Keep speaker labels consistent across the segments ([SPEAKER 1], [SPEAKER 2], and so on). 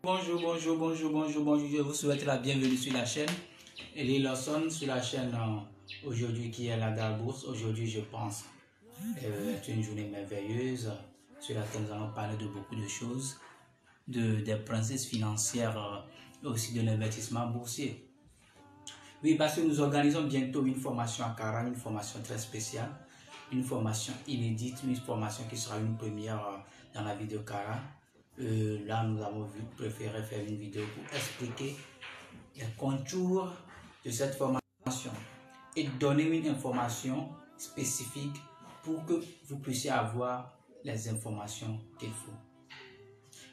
[SPEAKER 1] Bonjour, je vous souhaite la bienvenue sur la chaîne Eli Lawson, sur la chaîne aujourd'hui qui est la Gare Bourse. Aujourd'hui, je pense, est une journée merveilleuse sur laquelle nous allons parler de beaucoup de choses, des principes financiers et aussi de l'investissement boursier. Oui, parce que nous organisons bientôt une formation à Cara, une formation très spéciale, une formation inédite, une formation qui sera une première dans la vidéo Cara. Là, nous avons préféré faire une vidéo pour expliquer les contours de cette formation et donner une information spécifique pour que vous puissiez avoir les informations qu'il faut.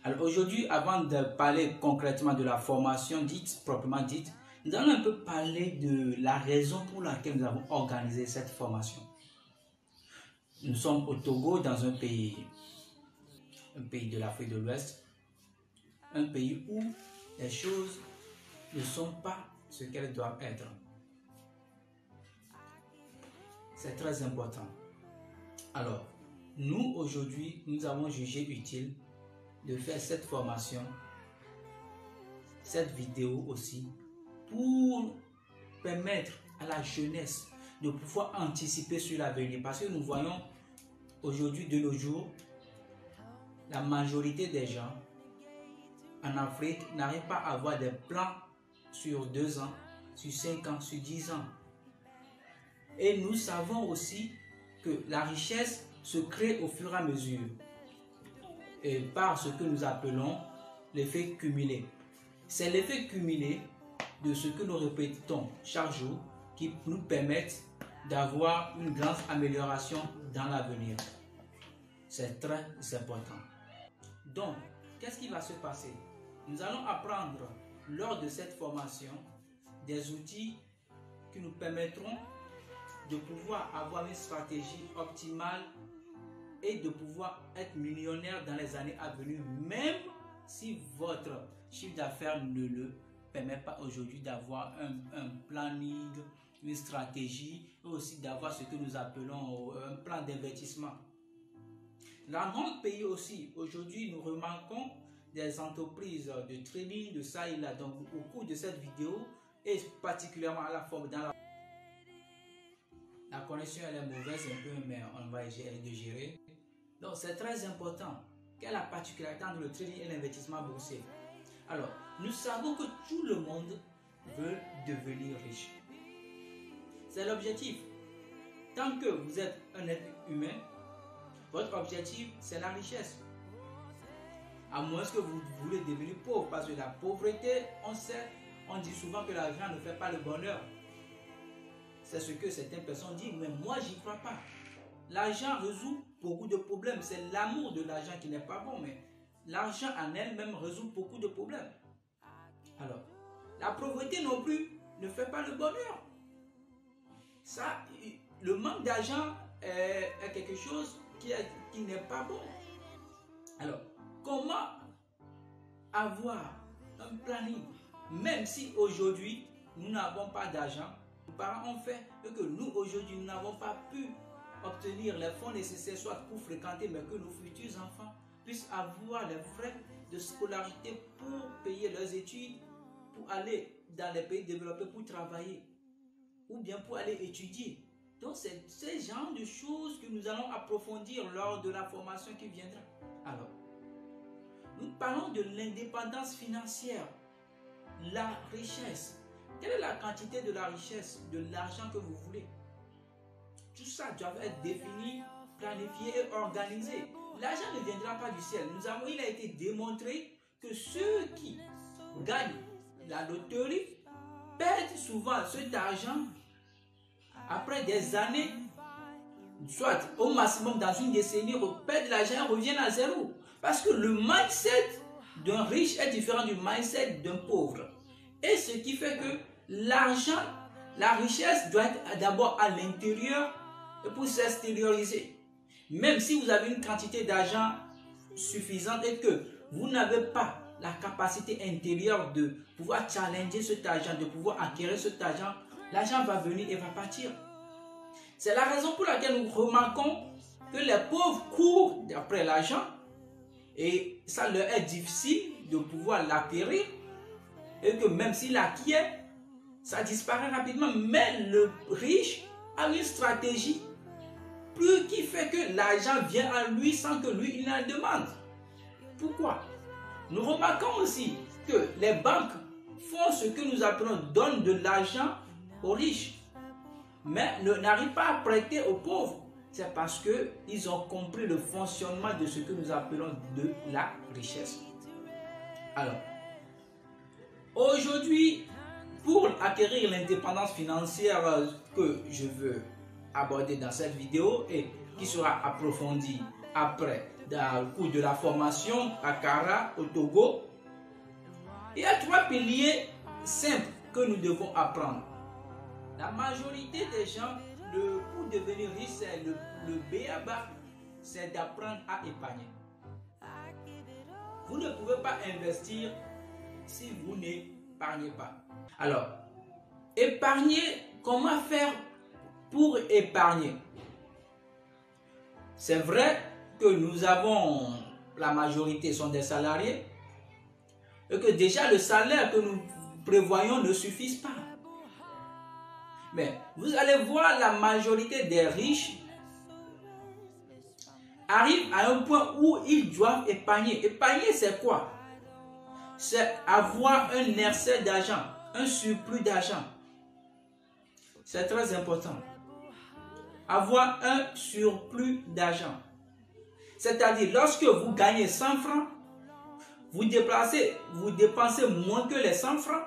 [SPEAKER 1] Alors aujourd'hui, avant de parler concrètement de la formation dite, proprement dite, nous allons un peu parler de la raison pour laquelle nous avons organisé cette formation. Nous sommes au Togo, dans un pays de l'Afrique de l'Ouest, un pays où les choses ne sont pas ce qu'elles doivent être. C'est très important. Alors, nous aujourd'hui, nous avons jugé utile de faire cette formation, cette vidéo aussi, pour permettre à la jeunesse de pouvoir anticiper sur l'avenir. Parce que nous voyons aujourd'hui, de nos jours, la majorité des gens en Afrique n'arrivent pas à avoir des plans sur 2 ans, sur 5 ans, sur 10 ans. Et nous savons aussi que la richesse se crée au fur et à mesure et par ce que nous appelons l'effet cumulé. C'est l'effet cumulé de ce que nous répétons chaque jour qui nous permettent d'avoir une grande amélioration dans l'avenir. C'est très important. Donc, qu'est-ce qui va se passer? Nous allons apprendre lors de cette formation des outils qui nous permettront de pouvoir avoir une stratégie optimale et de pouvoir être millionnaire dans les années à venir, même si votre chiffre d'affaires ne le permet pas aujourd'hui d'avoir un planning, une stratégie et aussi d'avoir ce que nous appelons un plan d'investissement. Dans notre pays aussi, aujourd'hui, nous remarquons des entreprises de trading, de ça et là. Donc, au cours de cette vidéo, et particulièrement à la forme dans la connexion, elle est mauvaise un peu, mais on va essayer de gérer. Donc, c'est très important. Quelle est la particularité entre le trading et l'investissement boursier? Alors, nous savons que tout le monde veut devenir riche. C'est l'objectif. Tant que vous êtes un être humain, votre objectif, c'est la richesse. À moins que vous voulez devenir pauvre, parce que la pauvreté, on sait, on dit souvent que l'argent ne fait pas le bonheur. C'est ce que certaines personnes disent, mais moi, j'y crois pas. L'argent résout beaucoup de problèmes. C'est l'amour de l'argent qui n'est pas bon, mais l'argent en elle-même résout beaucoup de problèmes. Alors, la pauvreté non plus ne fait pas le bonheur. Ça, le manque d'argent est quelque chose qui n'est pas bon. Alors, comment avoir un planning, même si aujourd'hui nous n'avons pas d'argent, nos parents ont fait que nous aujourd'hui nous n'avons pas pu obtenir les fonds nécessaires soit pour fréquenter, mais que nos futurs enfants puissent avoir les frais de scolarité pour payer leurs études, pour aller dans les pays développés pour travailler ou bien pour aller étudier. Donc c'est ce genre de choses que nous allons approfondir lors de la formation qui viendra. Alors, nous parlons de l'indépendance financière, la richesse. Quelle est la quantité de la richesse, de l'argent que vous voulez? Tout ça doit être défini, planifié et organisé. L'argent ne viendra pas du ciel. Il a été démontré que ceux qui gagnent la loterie perdent souvent cet argent après des années, soit au maximum dans une décennie, perdent l'argent et reviennent à zéro. Parce que le mindset d'un riche est différent du mindset d'un pauvre. Et ce qui fait que l'argent, la richesse doit être d'abord à l'intérieur et pour s'extérioriser. Même si vous avez une quantité d'argent suffisante et que vous n'avez pas la capacité intérieure de pouvoir challenger cet argent, de pouvoir acquérir cet argent, l'argent va venir et va partir. C'est la raison pour laquelle nous remarquons que les pauvres courent après l'argent et ça leur est difficile de pouvoir l'acquérir et que même s'il l'acquiert, ça disparaît rapidement. Mais le riche a une stratégie plus qui fait que l'argent vient à lui sans que lui il en demande. Pourquoi? Nous remarquons aussi que les banques font ce que nous appelons donnent de l'argent aux riches, mais n'arrivent pas à prêter aux pauvres. C'est parce qu'ils ont compris le fonctionnement de ce que nous appelons de la richesse. Alors, aujourd'hui, pour acquérir l'indépendance financière que je veux aborder dans cette vidéo et qui sera approfondie après dans le cours de la formation à Accra au Togo, il y a 3 piliers simples que nous devons apprendre. La majorité des gens, pour devenir riche, c'est le b.a.-ba, c'est d'apprendre à épargner. Vous ne pouvez pas investir si vous n'épargnez pas. Alors, épargner, comment faire pour épargner? C'est vrai que nous avons, la majorité sont des salariés, et que déjà le salaire que nous prévoyons ne suffit pas. Mais vous allez voir, la majorité des riches arrivent à un point où ils doivent épargner. Épargner, c'est quoi? C'est avoir un excès d'argent, un surplus d'argent. C'est très important. Avoir un surplus d'argent. C'est-à-dire, lorsque vous gagnez 100 francs, vous dépensez moins que les 100 francs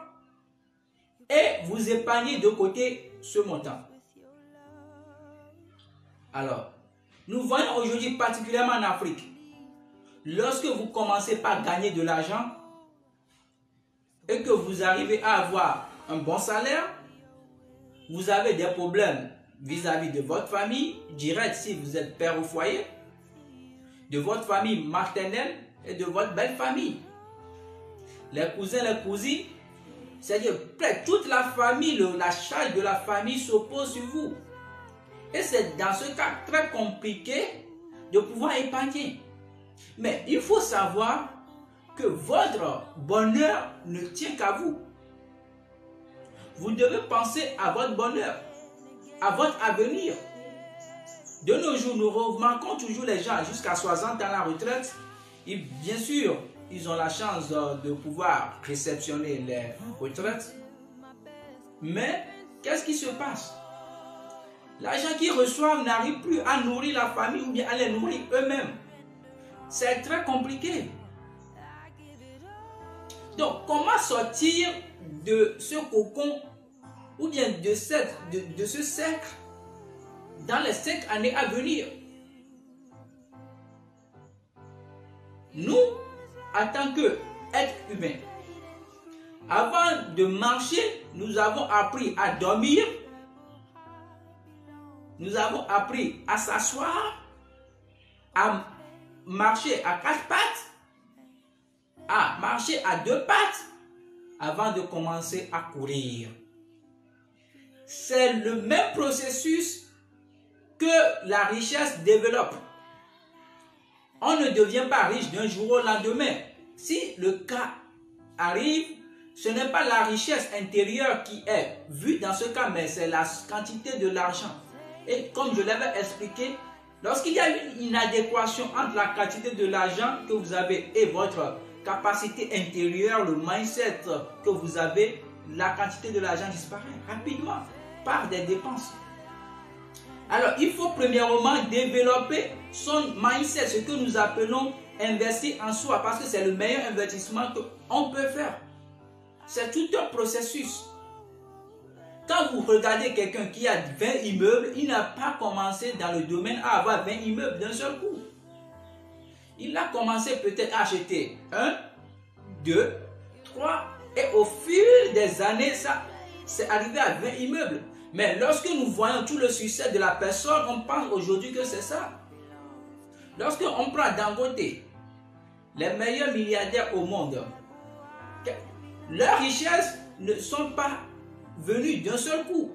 [SPEAKER 1] et vous épargnez de côté ce montant. Alors, nous voyons aujourd'hui, particulièrement en Afrique, lorsque vous commencez par gagner de l'argent et que vous arrivez à avoir un bon salaire, vous avez des problèmes vis-à-vis de votre famille, direct si vous êtes père au foyer, de votre famille maternelle et de votre belle famille. Les cousins, les cousines, c'est-à-dire toute la famille, la charge de la famille s'oppose sur vous. Et c'est dans ce cas très compliqué de pouvoir épargner. Mais il faut savoir que votre bonheur ne tient qu'à vous. Vous devez penser à votre bonheur, à votre avenir. De nos jours, nous remarquons toujours les gens jusqu'à 60 ans à la retraite. Et bien sûr, ils ont la chance de pouvoir réceptionner les retraites. Mais qu'est-ce qui se passe? L'argent qu'ils reçoivent n'arrive plus à nourrir la famille ou bien à les nourrir eux-mêmes. C'est très compliqué. Donc, comment sortir de ce cocon ou bien de ce cercle dans les 5 années à venir? Nous, en tant qu'êtres humains, avant de marcher, nous avons appris à dormir, nous avons appris à s'asseoir, à marcher à 4 pattes, à marcher à 2 pattes, avant de commencer à courir. C'est le même processus que la richesse développe. On ne devient pas riche d'un jour au lendemain. Si le cas arrive, ce n'est pas la richesse intérieure qui est vue dans ce cas, mais c'est la quantité de l'argent. Et comme je l'avais expliqué, lorsqu'il y a une inadéquation entre la quantité de l'argent que vous avez et votre capacité intérieure, le mindset que vous avez, la quantité de l'argent disparaît rapidement par des dépenses. Alors, il faut premièrement développer son mindset, ce que nous appelons investir en soi, parce que c'est le meilleur investissement qu'on peut faire. C'est tout un processus. Quand vous regardez quelqu'un qui a 20 immeubles, il n'a pas commencé dans le domaine à avoir 20 immeubles d'un seul coup. Il a commencé peut-être à acheter 1, 2, 3, et au fil des années, ça c'est arrivé à 20 immeubles. Mais lorsque nous voyons tout le succès de la personne, on pense aujourd'hui que c'est ça. Lorsque on prend Dangote, les meilleurs milliardaires au monde, leurs richesses ne sont pas venues d'un seul coup.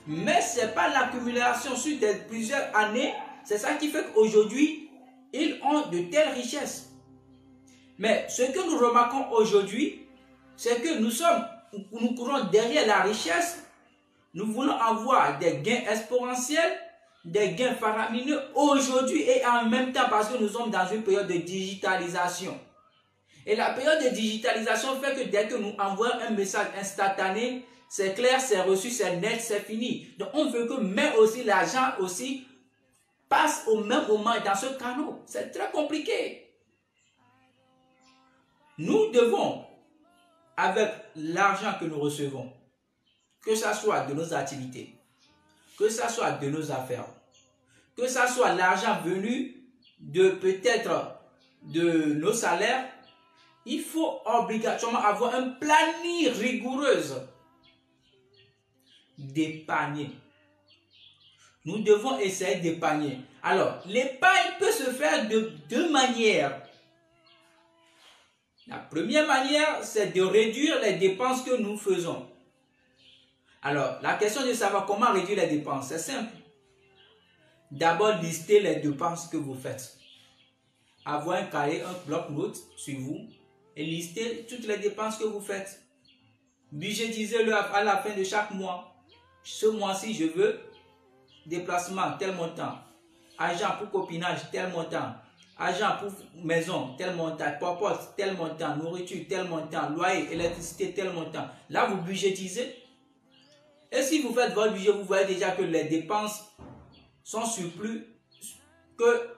[SPEAKER 1] Mais ce n'est pas l'accumulation sur plusieurs années. C'est ça qui fait qu'aujourd'hui, ils ont de telles richesses. Mais ce que nous remarquons aujourd'hui, c'est que nous courons derrière la richesse. Nous voulons avoir des gains exponentiels, des gains faramineux aujourd'hui et en même temps parce que nous sommes dans une période de digitalisation. Et la période de digitalisation fait que dès que nous envoyons un message instantané, c'est clair, c'est reçu, c'est net, c'est fini. Donc on veut que même aussi l'argent aussi passe au même moment dans ce canal. C'est très compliqué. Nous devons, avec l'argent que nous recevons, que ce soit de nos activités, que ce soit de nos affaires, que ce soit l'argent venu de peut-être de nos salaires, il faut obligatoirement avoir un planning rigoureux d'épargner. Nous devons essayer d'épargner. Alors, l'épargne peut se faire de deux manières. La première manière, c'est de réduire les dépenses que nous faisons. Alors, la question de savoir comment réduire les dépenses, c'est simple. D'abord, listez les dépenses que vous faites. Avoir un cahier, un bloc-notes sur vous et listez toutes les dépenses que vous faites. Budgétisez-le à la fin de chaque mois. Ce mois-ci, je veux déplacement, tel montant. Argent pour copinage, tel montant. Argent pour maison, tel montant. Popote, tel montant. Nourriture, tel montant. Loyer, électricité, tel montant. Là, vous budgétisez. Et si vous faites votre budget, vous voyez déjà que les dépenses sont surplus que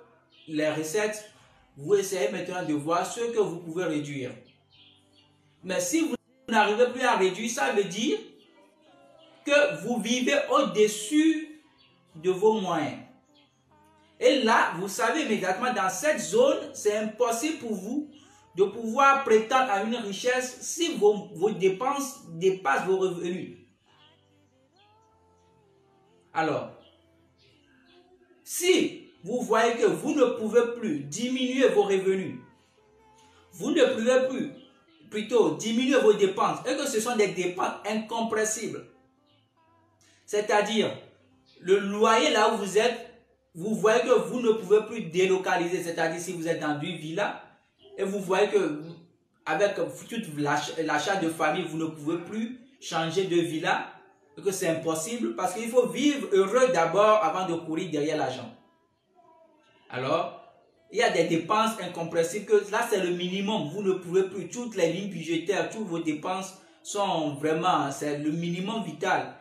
[SPEAKER 1] les recettes. Vous essayez maintenant de voir ce que vous pouvez réduire. Mais si vous n'arrivez plus à réduire, ça veut dire que vous vivez au-dessus de vos moyens. Et là, vous savez immédiatement, dans cette zone, c'est impossible pour vous de pouvoir prétendre à une richesse si vos dépenses dépassent vos revenus. Alors, si vous voyez que vous ne pouvez plus diminuer vos revenus, vous ne pouvez plus plutôt diminuer vos dépenses et que ce sont des dépenses incompressibles, c'est-à-dire le loyer là où vous êtes, vous voyez que vous ne pouvez plus délocaliser, c'est-à-dire si vous êtes dans une villa et vous voyez que avec tout l'achat de famille, vous ne pouvez plus changer de villa, et que c'est impossible parce qu'il faut vivre heureux d'abord avant de courir derrière l'argent. Alors, il y a des dépenses incompressibles que là c'est le minimum, vous ne pouvez plus, toutes les lignes budgétaires, toutes vos dépenses sont vraiment, c'est le minimum vital,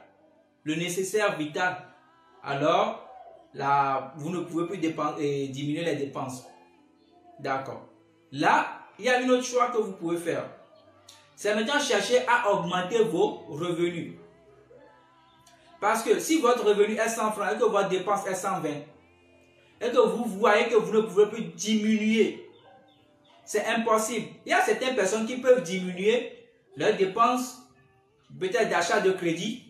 [SPEAKER 1] le nécessaire vital. Alors, là, vous ne pouvez plus diminuer les dépenses. D'accord. Là, il y a une autre choix que vous pouvez faire. C'est maintenant chercher à augmenter vos revenus. Parce que si votre revenu est 100 francs et que votre dépense est 120, et que vous voyez que vous ne pouvez plus diminuer, c'est impossible. Il y a certaines personnes qui peuvent diminuer leurs dépenses, peut-être d'achat de crédit,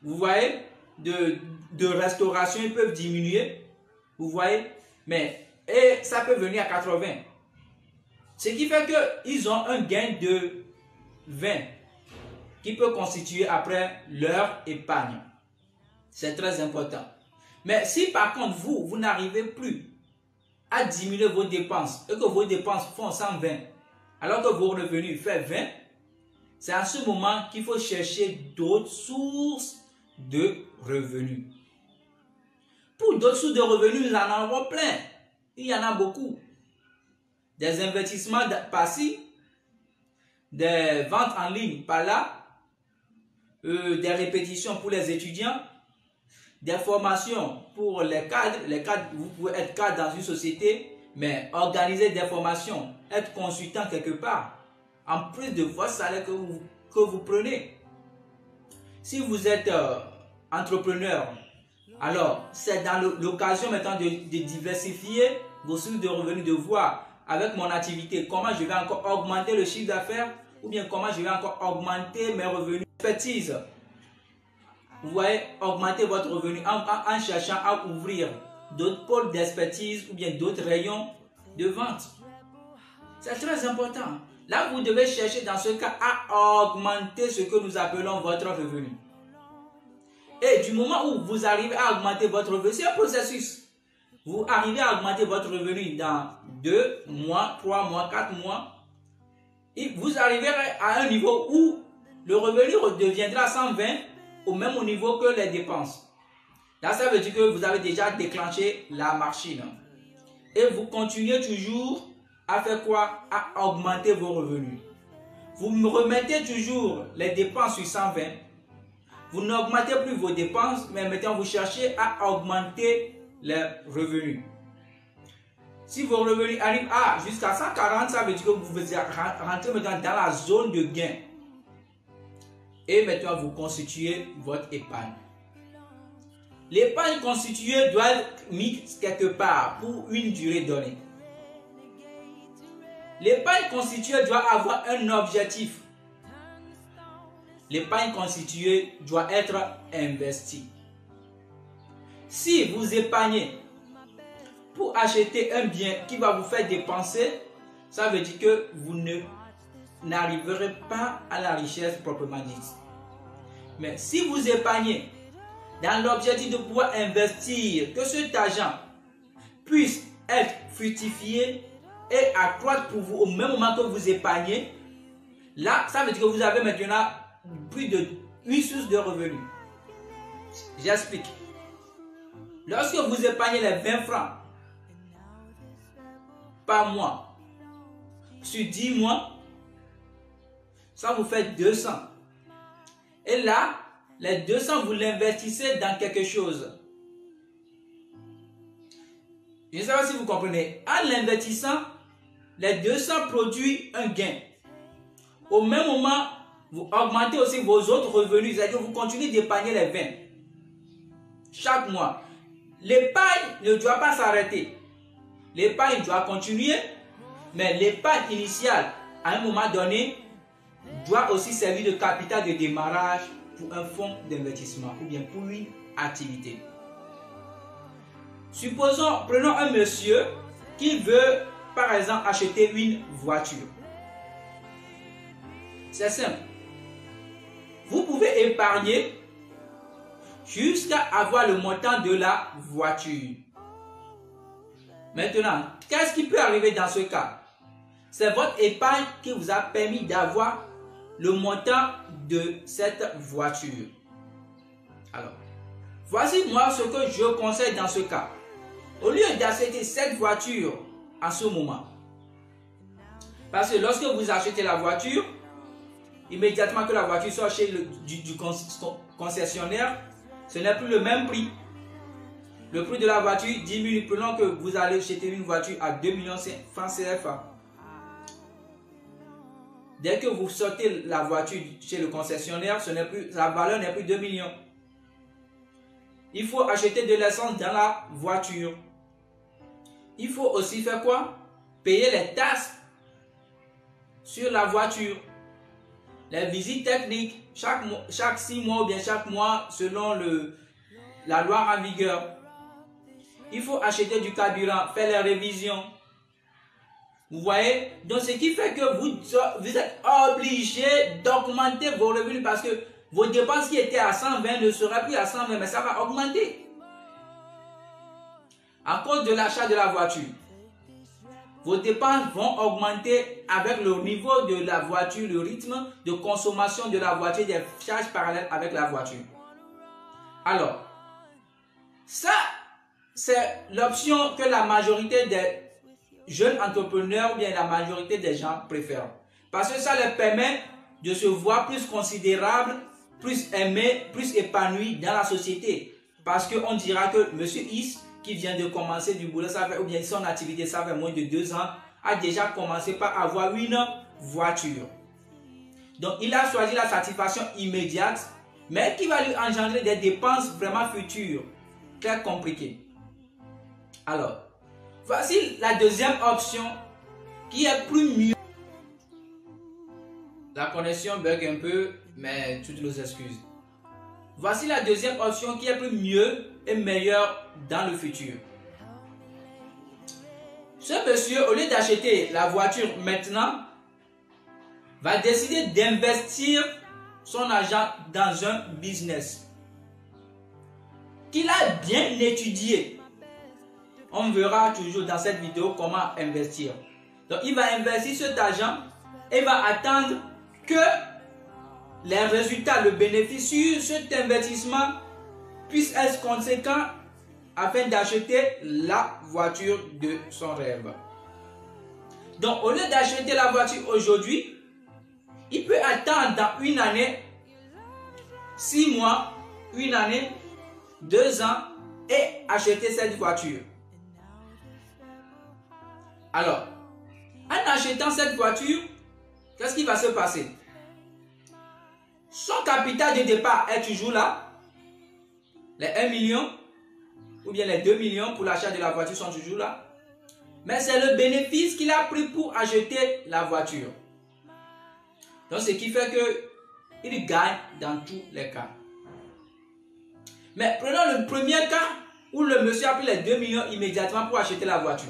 [SPEAKER 1] vous voyez, de restauration, ils peuvent diminuer, vous voyez, mais et ça peut venir à 80. Ce qui fait qu'ils ont un gain de 20 qui peut constituer après leur épargne. C'est très important. Mais si par contre vous n'arrivez plus à diminuer vos dépenses et que vos dépenses font 120 alors que vos revenus font 20, c'est à ce moment qu'il faut chercher d'autres sources de revenus. Pour d'autres sources de revenus, nous en avons plein. Il y en a beaucoup. Des investissements par-ci, des ventes en ligne par-là, des répétitions pour les étudiants, des formations pour les cadres. Les cadres, vous pouvez être cadre dans une société, mais organiser des formations, être consultant quelque part, en plus de votre salaire que vous prenez. Si vous êtes entrepreneur, alors c'est dans l'occasion maintenant de diversifier vos sources de revenus, de voir avec mon activité comment je vais encore augmenter le chiffre d'affaires ou bien comment je vais encore augmenter mes revenus. Expertise. Vous voyez, augmenter votre revenu en cherchant à ouvrir d'autres pôles d'expertise ou bien d'autres rayons de vente. C'est très important. Là, vous devez chercher dans ce cas à augmenter ce que nous appelons votre revenu. Et du moment où vous arrivez à augmenter votre revenu, c'est un processus. Vous arrivez à augmenter votre revenu dans 2 mois, 3 mois, 4 mois, vous arriverez à un niveau où le revenu redeviendra 120 au même niveau que les dépenses. Là, ça veut dire que vous avez déjà déclenché la machine. Et vous continuez toujours à faire quoi? À augmenter vos revenus. Vous me remettez toujours les dépenses sur 120. Vous n'augmentez plus vos dépenses, mais maintenant vous cherchez à augmenter les revenus. Si vos revenus arrivent à jusqu'à 140, ça veut dire que vous rentrez maintenant dans la zone de gain. Et maintenant vous constituez votre épargne. L'épargne constituée doit être mise quelque part pour une durée donnée. L'épargne constituée doit avoir un objectif. L'épargne constituée doit être investie. Si vous épargnez pour acheter un bien qui va vous faire dépenser, ça veut dire que vous n'arriverez pas à la richesse proprement dite. Mais si vous épargnez dans l'objectif de pouvoir investir, que cet argent puisse être fructifié et accroître pour vous au même moment que vous épargnez, là, ça veut dire que vous avez maintenant plus de 8 sources de revenus. J'explique. Lorsque vous épargnez les 20 francs par mois sur 10 mois, ça vous fait 200. Et là, les 200, vous l'investissez dans quelque chose. Je ne sais pas si vous comprenez. En l'investissant, les 200 produisent un gain. Au même moment, vous augmentez aussi vos autres revenus. C'est-à-dire que vous continuez d'épargner les 20. Chaque mois. L'épargne ne doit pas s'arrêter. L'épargne doit continuer. Mais l'épargne initiale, à un moment donné, doit aussi servir de capital de démarrage pour un fonds d'investissement ou bien pour une activité. Supposons, prenons un monsieur qui veut par exemple acheter une voiture. C'est simple. Vous pouvez épargner jusqu'à avoir le montant de la voiture. Maintenant, qu'est-ce qui peut arriver dans ce cas? C'est votre épargne qui vous a permis d'avoir le montant de cette voiture. Alors, voici moi ce que je conseille dans ce cas. Au lieu d'acheter cette voiture en ce moment, parce que lorsque vous achetez la voiture, immédiatement que la voiture sort chez le concessionnaire, ce n'est plus le même prix. Le prix de la voiture diminue. Prenons que vous allez acheter une voiture à 2 millions de francs CFA. Dès que vous sortez la voiture chez le concessionnaire, la valeur n'est plus 2 millions. Il faut acheter de l'essence dans la voiture. Il faut aussi faire quoi? Payer les taxes sur la voiture. Les visites techniques, chaque 6 mois ou bien chaque mois, selon la loi en vigueur. Il faut acheter du carburant, faire les révisions. Vous voyez? Donc, ce qui fait que vous êtes obligé d'augmenter vos revenus parce que vos dépenses qui étaient à 120 ne seraient plus à 120, mais ça va augmenter. À cause de l'achat de la voiture, vos dépenses vont augmenter avec le niveau de la voiture, le rythme de consommation de la voiture, des charges parallèles avec la voiture. Alors, ça, c'est l'option que la majorité des jeunes entrepreneurs ou bien la majorité des gens préfèrent. Parce que ça leur permet de se voir plus considérables, plus aimés, plus épanouis dans la société. Parce qu'on dira que M. Is, qui vient de commencer du boulot, ou bien son activité, ça fait moins de 2 ans, a déjà commencé par avoir une voiture. Donc, il a choisi la satisfaction immédiate, mais qui va lui engendrer des dépenses vraiment futures, très compliquées. Alors, voici la deuxième option qui est plus mieux. La connexion bug un peu, mais toutes nos excuses. Voici la deuxième option qui est plus mieux et meilleure dans le futur. Ce monsieur, au lieu d'acheter la voiture maintenant, va décider d'investir son argent dans un business qu'il a bien étudié. on verra toujours dans cette vidéo comment investir. Donc, il va investir cet argent et va attendre que les résultats, le bénéfice sur cet investissement puisse être conséquent afin d'acheter la voiture de son rêve. Donc, au lieu d'acheter la voiture aujourd'hui, il peut attendre dans une année, 6 mois, une année, 2 ans et acheter cette voiture. Alors, en achetant cette voiture, qu'est-ce qui va se passer? Son capital de départ est toujours là. Les 1 million ou bien les 2 millions pour l'achat de la voiture sont toujours là. Mais c'est le bénéfice qu'il a pris pour acheter la voiture. Donc, ce qui fait qu'il gagne dans tous les cas. Mais prenons le premier cas où le monsieur a pris les 2 millions immédiatement pour acheter la voiture.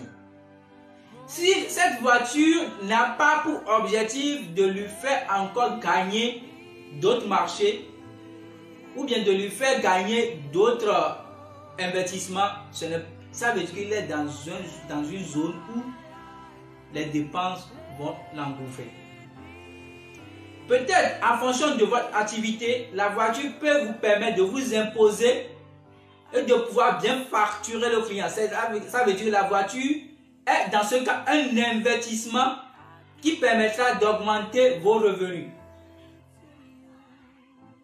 [SPEAKER 1] Si cette voiture n'a pas pour objectif de lui faire encore gagner d'autres marchés ou bien de lui faire gagner d'autres investissements, ça veut dire qu'il est dans une zone où les dépenses vont l'engouffrer. Peut-être en fonction de votre activité, la voiture peut vous permettre de vous imposer et de pouvoir bien facturer le client. Ça veut dire que la voiture est dans ce cas un investissement qui permettra d'augmenter vos revenus.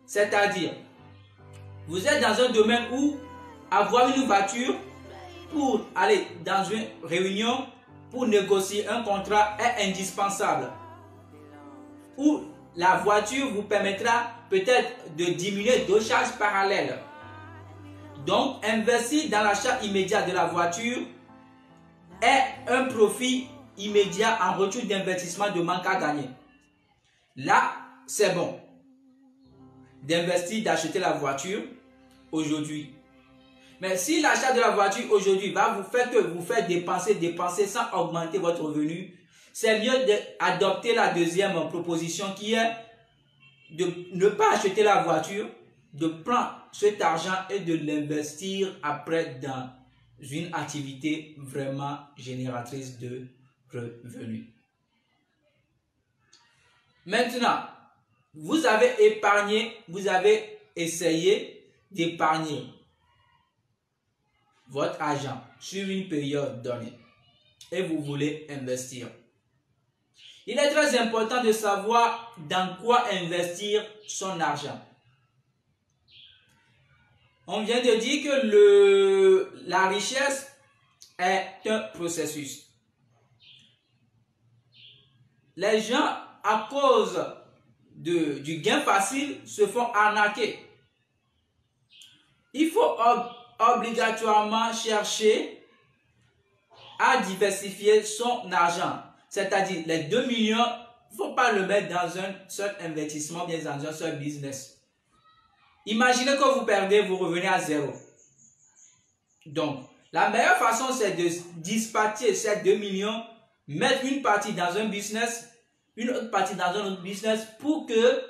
[SPEAKER 1] C'est-à-dire, vous êtes dans un domaine où avoir une voiture pour aller dans une réunion, pour négocier un contrat est indispensable. Ou la voiture vous permettra peut-être de diminuer d'autres charges parallèles. Donc, investir dans l'achat immédiat de la voiture est un profit immédiat en retour d'investissement de manque à gagner. Là, c'est bon d'investir, d'acheter la voiture aujourd'hui. Mais si l'achat de la voiture aujourd'hui va vous faire dépenser sans augmenter votre revenu, c'est mieux d'adopter la deuxième proposition qui est de ne pas acheter la voiture, de prendre cet argent et de l'investir après dans une activité vraiment génératrice de revenus. Maintenant, vous avez épargné, vous avez essayé d'épargner votre argent sur une période donnée et vous voulez investir. Il est très important de savoir dans quoi investir son argent. On vient de dire que la richesse est un processus. Les gens, à cause du gain facile, se font arnaquer. Il faut obligatoirement chercher à diversifier son argent. C'est-à-dire, les 2 millions, il ne faut pas le mettre dans un seul investissement, bien dans un seul business. Imaginez que vous perdez, vous revenez à 0. Donc, la meilleure façon, c'est de dispatcher ces 2 millions, mettre une partie dans un business, une autre partie dans un autre business, pour que,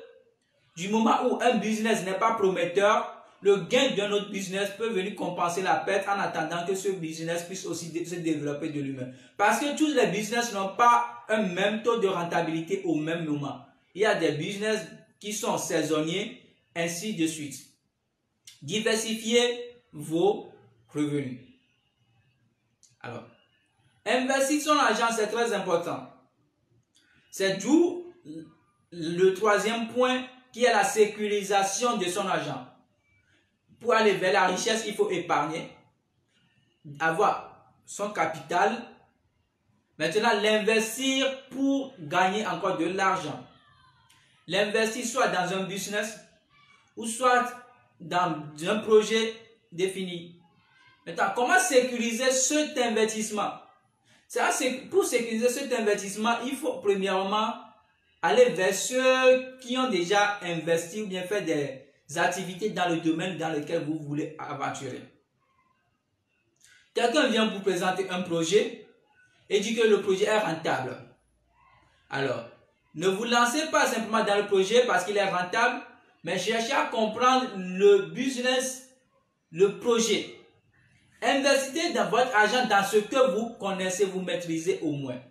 [SPEAKER 1] du moment où un business n'est pas prometteur, le gain d'un autre business peut venir compenser la perte en attendant que ce business puisse aussi se développer de lui-même. Parce que tous les business n'ont pas un même taux de rentabilité au même moment. Il y a des business qui sont saisonniers, ainsi de suite. Diversifiez vos revenus. Alors, investir son argent, c'est très important. C'est d'où le troisième point qui est la sécurisation de son argent. Pour aller vers la richesse, il faut épargner, avoir son capital. Maintenant, l'investir pour gagner encore de l'argent. L'investir soit dans un business ou soit dans un projet défini. Maintenant, comment sécuriser cet investissement? Pour sécuriser cet investissement, il faut premièrement aller vers ceux qui ont déjà investi ou bien fait des activités dans le domaine dans lequel vous voulez aventurer. Quelqu'un vient vous présenter un projet et dit que le projet est rentable. Alors, ne vous lancez pas simplement dans le projet parce qu'il est rentable, mais cherchez à comprendre le business, le projet. Investissez dans votre argent dans ce que vous connaissez, vous maîtrisez au moins.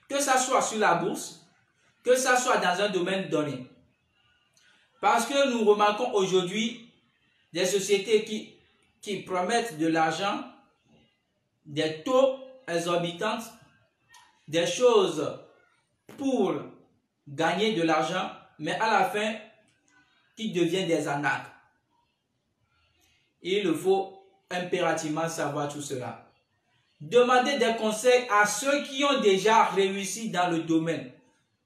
[SPEAKER 1] Que ça soit sur la bourse, que ça soit dans un domaine donné. Parce que nous remarquons aujourd'hui des sociétés qui promettent de l'argent, des taux exorbitants, des choses pour gagner de l'argent, mais à la fin, qui deviennent des arnaques. Il faut impérativement savoir tout cela. Demandez des conseils à ceux qui ont déjà réussi dans le domaine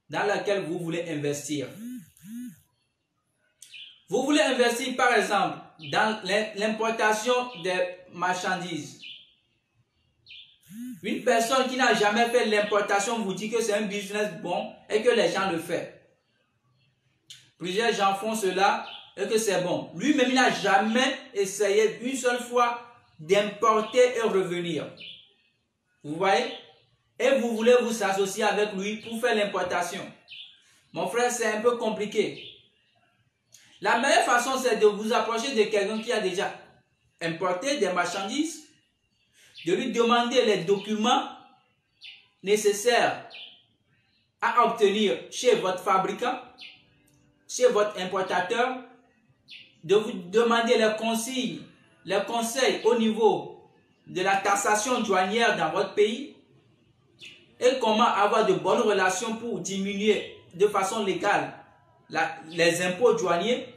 [SPEAKER 1] dans lequel vous voulez investir. Vous voulez investir par exemple dans l'importation des marchandises. Une personne qui n'a jamais fait l'importation vous dit que c'est un business bon et que les gens le font. Plusieurs gens font cela et que c'est bon. Lui-même, il n'a jamais essayé une seule fois d'importer et revenir. Vous voyez? Et vous voulez vous associer avec lui pour faire l'importation. Mon frère, c'est un peu compliqué. La meilleure façon, c'est de vous approcher de quelqu'un qui a déjà importé des marchandises, de lui demander les documents nécessaires à obtenir chez votre fabricant, chez votre importateur, de vous demander les consignes, les conseils au niveau de la taxation douanière dans votre pays et comment avoir de bonnes relations pour diminuer de façon légale les impôts douaniers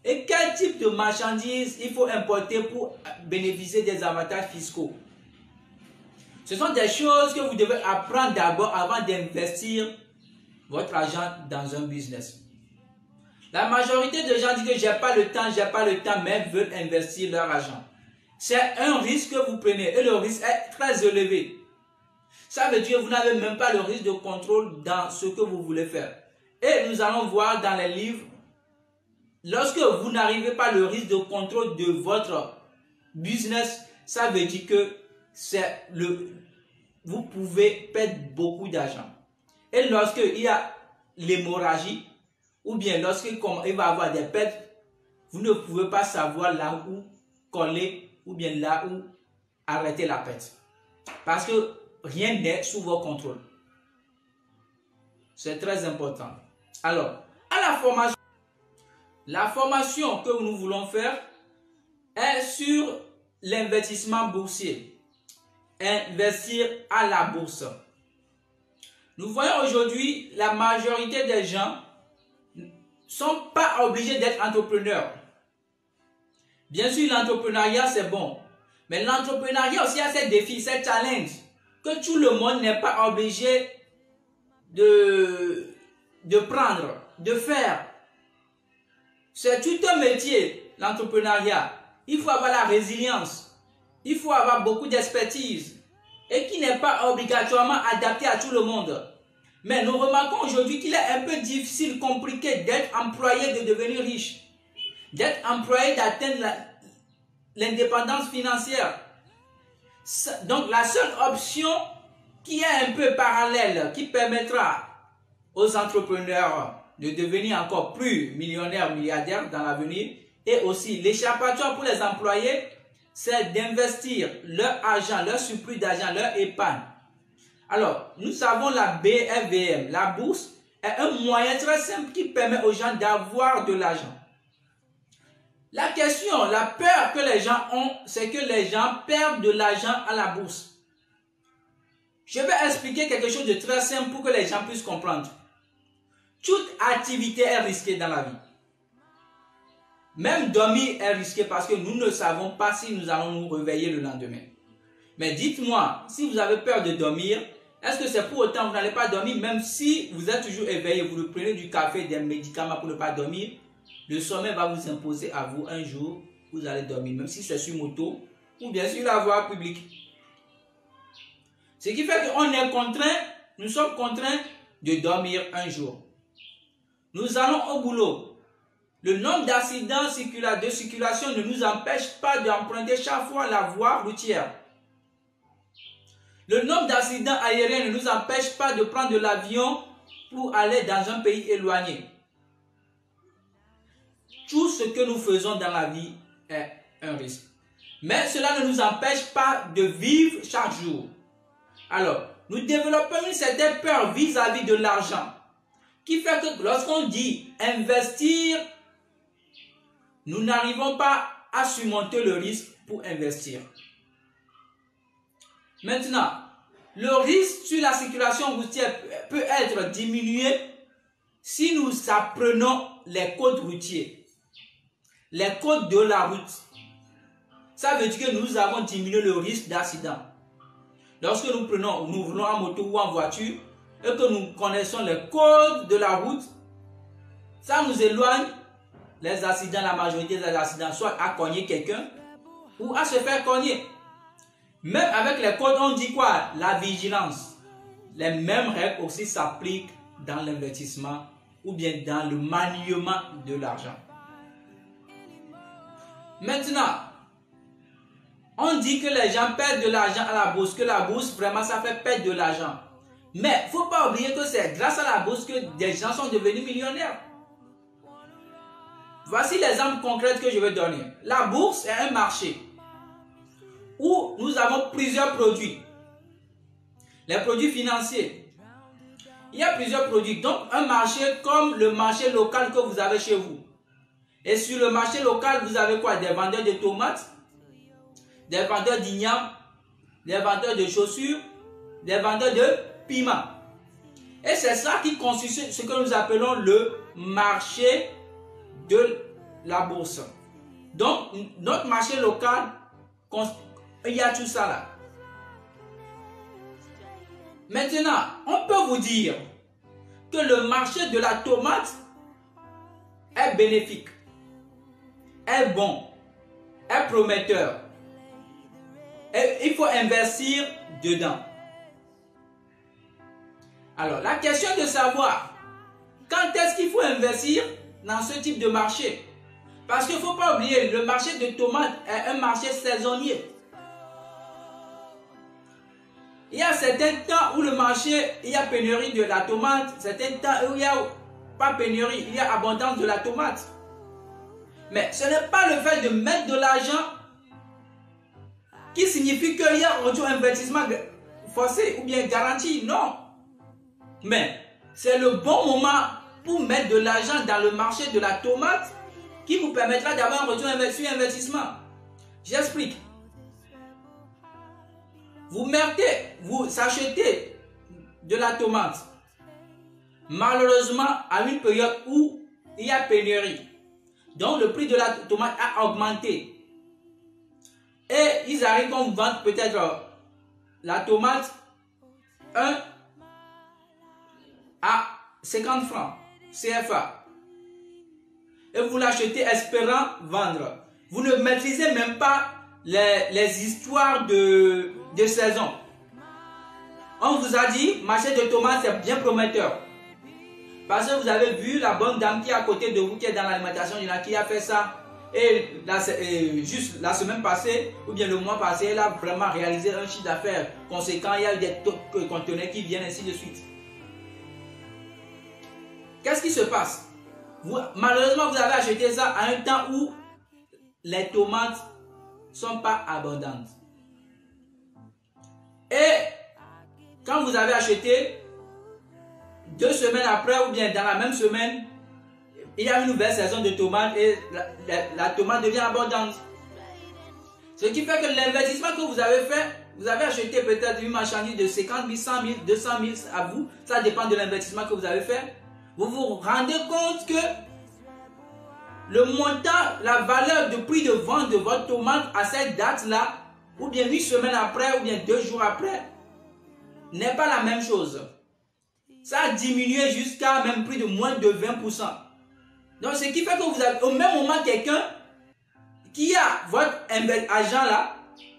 [SPEAKER 1] et quel type de marchandises il faut importer pour bénéficier des avantages fiscaux. Ce sont des choses que vous devez apprendre d'abord avant d'investir votre argent dans un business. La majorité des gens disent que j'ai pas le temps, mais veulent investir leur argent. C'est un risque que vous prenez et le risque est très élevé. Ça veut dire que vous n'avez même pas le risque de contrôle dans ce que vous voulez faire. Et nous allons voir dans les livres, lorsque vous n'arrivez pas le risque de contrôle de votre business, ça veut dire que vous pouvez perdre beaucoup d'argent. Et lorsqu'il y a l'hémorragie, ou bien lorsqu'il va y avoir des pertes, vous ne pouvez pas savoir là où coller, ou bien là où arrêter la perte. Parce que rien n'est sous votre contrôle. C'est très important. Alors, à la formation que nous voulons faire est sur l'investissement boursier. Investir à la bourse. Nous voyons aujourd'hui la majorité des gens ne sont pas obligés d'être entrepreneurs. Bien sûr, l'entrepreneuriat c'est bon. Mais l'entrepreneuriat aussi a ses défis, ses challenges que tout le monde n'est pas obligé de prendre, de faire. C'est tout un métier, l'entrepreneuriat. Il faut avoir la résilience. Il faut avoir beaucoup d'expertise. Et qui n'est pas obligatoirement adapté à tout le monde. Mais nous remarquons aujourd'hui qu'il est un peu difficile, compliqué d'être employé, de devenir riche. D'être employé, d'atteindre l'indépendance financière. Donc la seule option qui est un peu parallèle, qui permettra aux entrepreneurs de devenir encore plus millionnaires, milliardaires dans l'avenir, et aussi l'échappatoire pour les employés, c'est d'investir leur argent, leur surplus d'argent, leur épargne. Alors, nous avons la BFVM, la bourse est un moyen très simple qui permet aux gens d'avoir de l'argent. La question, la peur que les gens ont, c'est que les gens perdent de l'argent à la bourse. Je vais expliquer quelque chose de très simple pour que les gens puissent comprendre. Toute activité est risquée dans la vie. Même dormir est risqué parce que nous ne savons pas si nous allons nous réveiller le lendemain. Mais dites-moi, si vous avez peur de dormir, est-ce que c'est pour autant que vous n'allez pas dormir, même si vous êtes toujours éveillé, vous prenez du café, des médicaments pour ne pas dormir, le sommeil va vous imposer à vous un jour, vous allez dormir, même si c'est sur moto ou bien sur la voie publique. Ce qui fait qu'on est contraint, nous sommes contraints de dormir un jour. Nous allons au boulot. Le nombre d'accidents de circulation ne nous empêche pas d'emprunter chaque fois la voie routière. Le nombre d'accidents aériens ne nous empêche pas de prendre de l'avion pour aller dans un pays éloigné. Tout ce que nous faisons dans la vie est un risque. Mais cela ne nous empêche pas de vivre chaque jour. Alors, nous développons une certaine peur vis-à-vis de l'argent, qui fait que lorsqu'on dit investir, nous n'arrivons pas à surmonter le risque pour investir. Maintenant, le risque sur la circulation routière peut être diminué si nous apprenons les codes routiers, les codes de la route. Ça veut dire que nous avons diminué le risque d'accident. Lorsque nous roulons en moto ou en voiture et que nous connaissons les codes de la route, ça nous éloigne les accidents, la majorité des accidents, soit à cogner quelqu'un ou à se faire cogner. Même avec les codes, on dit quoi? La vigilance. Les mêmes règles aussi s'appliquent dans l'investissement ou bien dans le maniement de l'argent. Maintenant, on dit que les gens perdent de l'argent à la bourse, que la bourse, vraiment, ça fait perdre de l'argent. Mais il ne faut pas oublier que c'est grâce à la bourse que des gens sont devenus millionnaires. Voici l'exemple concret que je vais donner. La bourse est un marché où nous avons plusieurs produits. Les produits financiers. Il y a plusieurs produits. Donc, un marché comme le marché local que vous avez chez vous. Et sur le marché local, vous avez quoi? Des vendeurs de tomates, des vendeurs d'igname, des vendeurs de chaussures, des vendeurs de piments. Et c'est ça qui constitue ce que nous appelons le marché de la bourse. Donc, notre marché local, il y a tout ça là. Maintenant, on peut vous dire que le marché de la tomate est bénéfique, est bon, est prometteur. Et il faut investir dedans. Alors, la question de savoir quand est-ce qu'il faut investir dans ce type de marché. Parce qu'il ne faut pas oublier, le marché de tomates est un marché saisonnier. Il y a certains temps où le marché, il y a pénurie de la tomate, certains temps où il n'y a pas pénurie, il y a abondance de la tomate. Mais ce n'est pas le fait de mettre de l'argent qui signifie qu'il y a un investissement forcé ou bien garanti, non. Mais c'est le bon moment pour mettre de l'argent dans le marché de la tomate qui vous permettra d'avoir un retour sur investissement. J'explique. Vous achetez de la tomate. Malheureusement, à une période où il y a pénurie. Donc le prix de la tomate a augmenté. Et ils arrivent à vendre peut-être la tomate 1 à 50 francs CFA. Et vous l'achetez espérant vendre. Vous ne maîtrisez même pas les histoires de saison. On vous a dit, marché de tomates c'est bien prometteur. Parce que vous avez vu la bonne dame qui est à côté de vous, qui est dans l'alimentation, qui a fait ça. Et juste la semaine passée, ou bien le mois passé, elle a vraiment réalisé un chiffre d'affaires conséquent. Il y a eu des conteneurs qui viennent, ainsi de suite. Qu'est-ce qui se passe? Malheureusement, vous avez acheté ça à un temps où les tomates ne sont pas abondantes. Et quand vous avez acheté, 2 semaines après, ou bien dans la même semaine, il y a une nouvelle saison de tomates et la tomate devient abondante. Ce qui fait que l'investissement que vous avez fait, vous avez acheté peut-être une marchandise de 50 000, 100 000, 200 000 à vous. Ça dépend de l'investissement que vous avez fait. Vous vous rendez compte que le montant, la valeur de prix de vente de votre tomate à cette date-là, ou bien 8 semaines après, ou bien 2 jours après, n'est pas la même chose. Ça a diminué jusqu'à même prix de moins de 20%. Donc, ce qui fait que vous avez au même moment quelqu'un qui a votre argent là,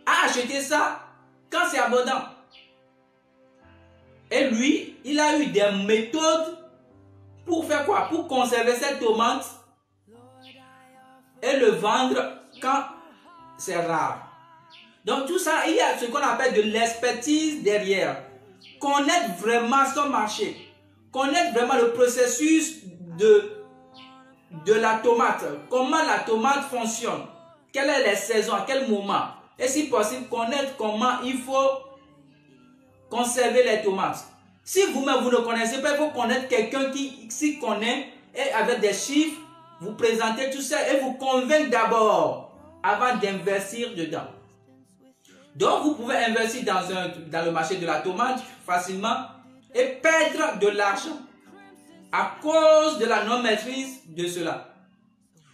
[SPEAKER 1] a acheté ça quand c'est abondant. Et lui, il a eu des méthodes pour faire quoi? Pour conserver cette tomate et le vendre quand c'est rare. Donc tout ça, il y a ce qu'on appelle de l'expertise derrière. Connaître vraiment son marché. Connaître vraiment le processus de la tomate. Comment la tomate fonctionne. quelles sont les saisons, à quel moment. Et si possible, connaître comment il faut conserver les tomates. Si vous-même vous ne connaissez pas, il faut connaître quelqu'un qui s'y connaît et avec des chiffres, vous présentez tout ça et vous convaincre d'abord avant d'investir dedans. Donc vous pouvez investir dans le marché de la tomate facilement et perdre de l'argent à cause de la non-maîtrise de cela.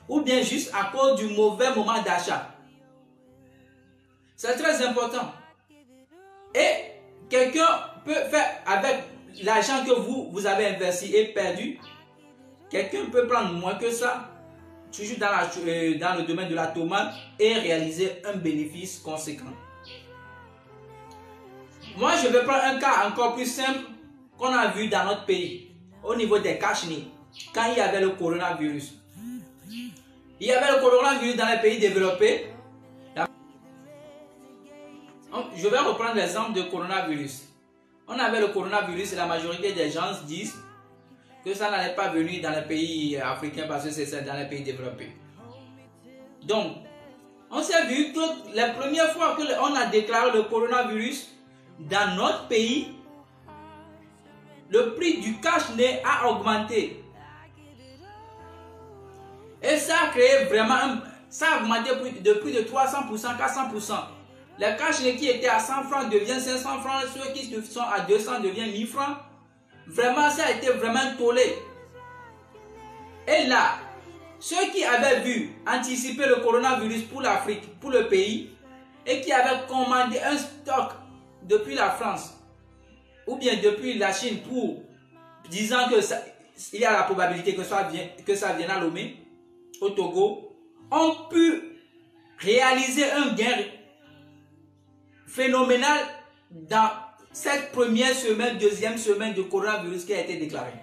[SPEAKER 1] Ou bien juste à cause du mauvais moment d'achat. C'est très important. Et quelqu'un peut faire avec l'argent que vous avez investi et perdu. Quelqu'un peut prendre moins que ça, toujours dans le domaine de la tomate et réaliser un bénéfice conséquent. Moi, je vais prendre un cas encore plus simple qu'on a vu dans notre pays, au niveau des cache-nez, quand il y avait le coronavirus. Il y avait le coronavirus dans les pays développés. Je vais reprendre l'exemple du coronavirus. On avait le coronavirus et la majorité des gens disent que ça n'allait pas venir dans les pays africains parce que c'est dans les pays développés. Donc, on s'est vu que la première fois qu'on a déclaré le coronavirus dans notre pays, le prix du cache-nez a augmenté. Et ça a créé vraiment, ça a augmenté de plus de 300%, 400%. Les cache-nez qui étaient à 100 francs deviennent 500 francs, ceux qui sont à 200 deviennent 1000 francs. Vraiment, ça a été vraiment tollé. Et là, ceux qui avaient vu anticiper le coronavirus pour l'Afrique, pour le pays, et qui avaient commandé un stock depuis la France, ou bien depuis la Chine, pour disant qu'il y a la probabilité que ça vienne à Lomé, au Togo, ont pu réaliser un gain phénoménal dans cette première semaine, deuxième semaine de coronavirus qui a été déclarée.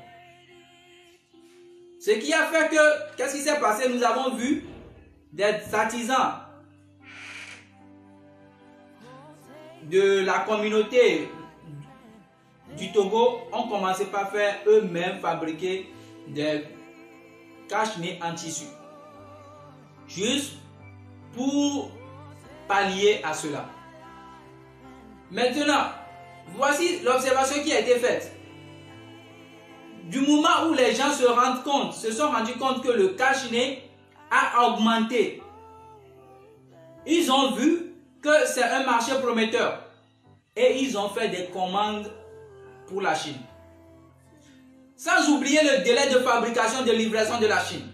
[SPEAKER 1] Ce qui a fait que, qu'est-ce qui s'est passé? Nous avons vu des artisans de la communauté du Togo ont commencé par faire eux-mêmes fabriquer des cache-nez en tissu. Juste pour pallier à cela. Maintenant, voici l'observation qui a été faite. Du moment où les gens se sont rendus compte que le cache-nez a augmenté, ils ont vu que c'est un marché prometteur et ils ont fait des commandes pour la Chine. Sans oublier le délai de fabrication de livraison de la Chine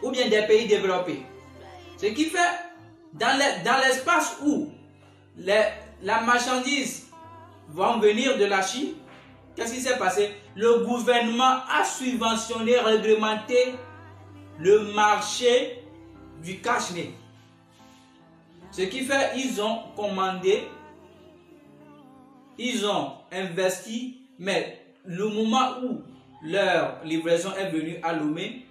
[SPEAKER 1] ou bien des pays développés. Ce qui fait, dans l'espace où la marchandise va venir de la Chine, qu'est-ce qui s'est passé? Le gouvernement a subventionné, réglementé le marché du cache-nez. Ce qui fait, ils ont commandé, ils ont investi, mais le moment où leur livraison est venue à Lomé,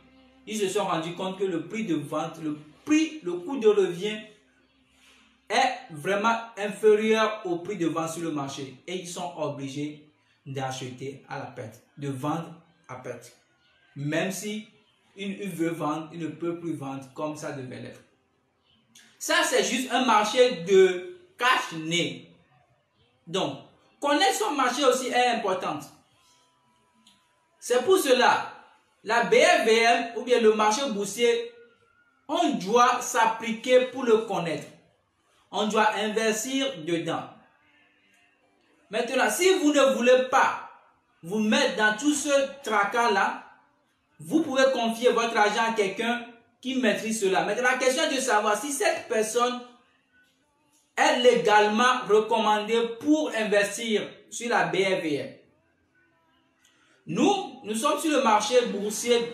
[SPEAKER 1] ils se sont rendus compte que le prix de vente, le coût de revient est vraiment inférieur au prix de vente sur le marché. Et ils sont obligés d'acheter à la perte, de vendre à perte. Même si il veut vendre, il ne peut plus vendre comme ça devait l'être. Ça, c'est juste un marché de cache-nez. Donc, connaître son marché aussi est important. C'est pour cela, la BFVM ou bien le marché boursier, on doit s'appliquer pour le connaître. On doit investir dedans. Maintenant, si vous ne voulez pas vous mettre dans tout ce tracas-là, vous pouvez confier votre argent à quelqu'un qui maîtrise cela. Maintenant, la question est de savoir si cette personne est légalement recommandée pour investir sur la BFVM. Nous sommes sur le marché boursier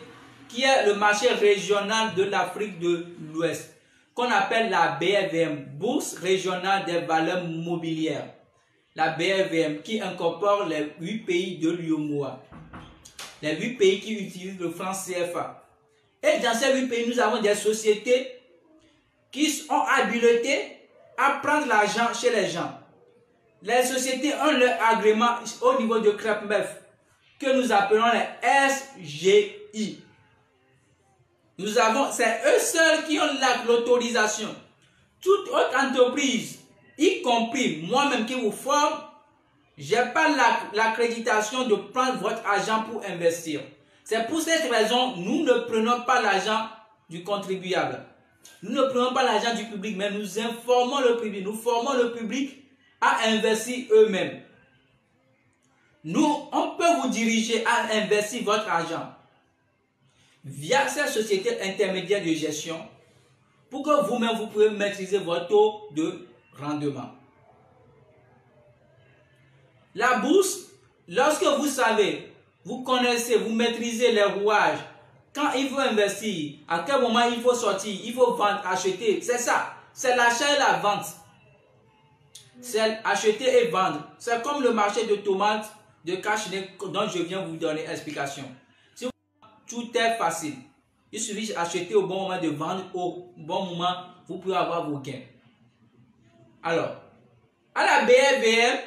[SPEAKER 1] qui est le marché régional de l'Afrique de l'Ouest, qu'on appelle la BFVM, Bourse régionale des valeurs mobilières. La BFVM qui incorpore les 8 pays de l'UEMOA, les 8 pays qui utilisent le franc CFA. Et dans ces 8 pays, nous avons des sociétés qui sont habilitées à prendre l'argent chez les gens. Les sociétés ont leur agrément au niveau de CREPMEF, que nous appelons les SGI. C'est eux seuls qui ont l'autorisation. Toute autre entreprise, y compris moi-même qui vous forme, je n'ai pas l'accréditation de prendre votre argent pour investir. C'est pour cette raison, nous ne prenons pas l'argent du contribuable. Nous ne prenons pas l'argent du public, mais nous informons le public. Nous formons le public à investir eux-mêmes. Nous, on peut vous diriger à investir votre argent via ces sociétés intermédiaires de gestion pour que vous-même, vous pouvez maîtriser votre taux de rendement. La bourse, lorsque vous savez, vous connaissez, vous maîtrisez les rouages, quand il faut investir, à quel moment il faut sortir, il faut vendre, acheter, c'est ça. C'est l'achat et la vente. C'est acheter et vendre. C'est comme le marché de tomates, de cash dont je viens vous donner explication. Si vous, tout est facile. Il suffit d'acheter au bon moment, de vendre au bon moment, vous pouvez avoir vos gains. Alors, à la BFVM,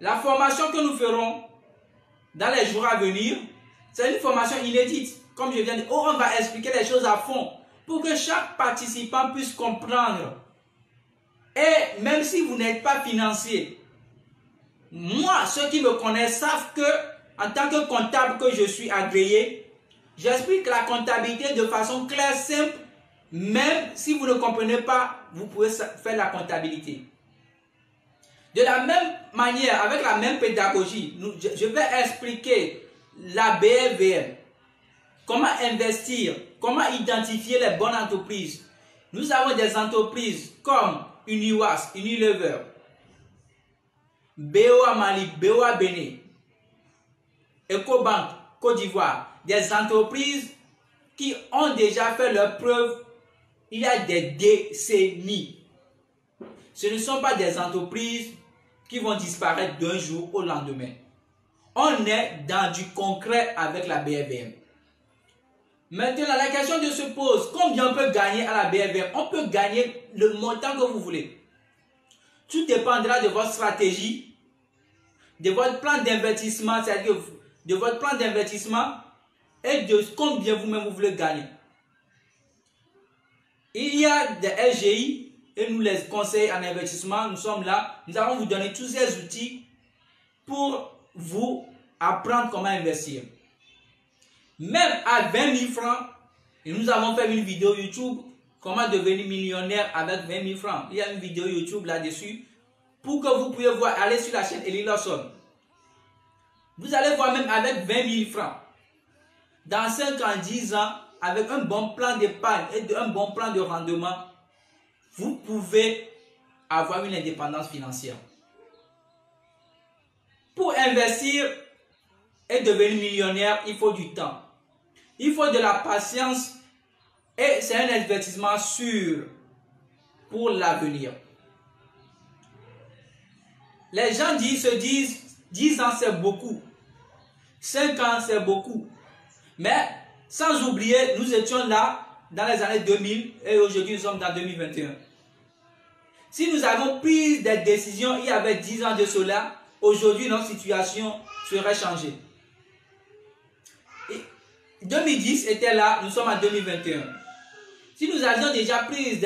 [SPEAKER 1] la formation que nous ferons dans les jours à venir, c'est une formation inédite. Comme je viens de dire, on va expliquer les choses à fond pour que chaque participant puisse comprendre. Et même si vous n'êtes pas financier, moi, ceux qui me connaissent savent que, en tant que comptable que je suis agréé, j'explique la comptabilité de façon claire, simple. Même si vous ne comprenez pas, vous pouvez faire la comptabilité. De la même manière, avec la même pédagogie, je vais expliquer la BFVM. Comment investir, comment identifier les bonnes entreprises. Nous avons des entreprises comme Uniwas, Unilever, BOA Mali, BOA Bénin, Ecobank, Côte d'Ivoire. Des entreprises qui ont déjà fait leurs preuves il y a des décennies. Ce ne sont pas des entreprises qui vont disparaître d'un jour au lendemain. On est dans du concret avec la BFVM. Maintenant, la question se pose, combien on peut gagner à la BFVM? On peut gagner le montant que vous voulez. Tout dépendra de votre stratégie, de votre plan d'investissement, c'est-à-dire de votre plan d'investissement et de combien vous-même vous voulez gagner. Il y a des LGI et nous les conseils en investissement, nous sommes là, nous allons vous donner tous ces outils pour vous apprendre comment investir. Même à 20 000 francs, et nous avons fait une vidéo YouTube, comment devenir millionnaire avec 20 000 francs. Il y a une vidéo YouTube là-dessus, pour que vous puissiez voir, aller sur la chaîne Eli Lawson. Vous allez voir même avec 20 000 francs, dans 5 ans, 10 ans, avec un bon plan d'épargne et un bon plan de rendement, vous pouvez avoir une indépendance financière. Pour investir et devenir millionnaire, il faut du temps. Il faut de la patience et c'est un investissement sûr pour l'avenir. Les gens se disent 10 ans c'est beaucoup, 5 ans c'est beaucoup. Mais sans oublier, nous étions là dans les années 2000 et aujourd'hui nous sommes dans 2021. Si nous avons pris des décisions il y avait 10 ans de cela, aujourd'hui notre situation serait changée. Et 2010 était là, nous sommes en 2021. Si nous avions déjà pris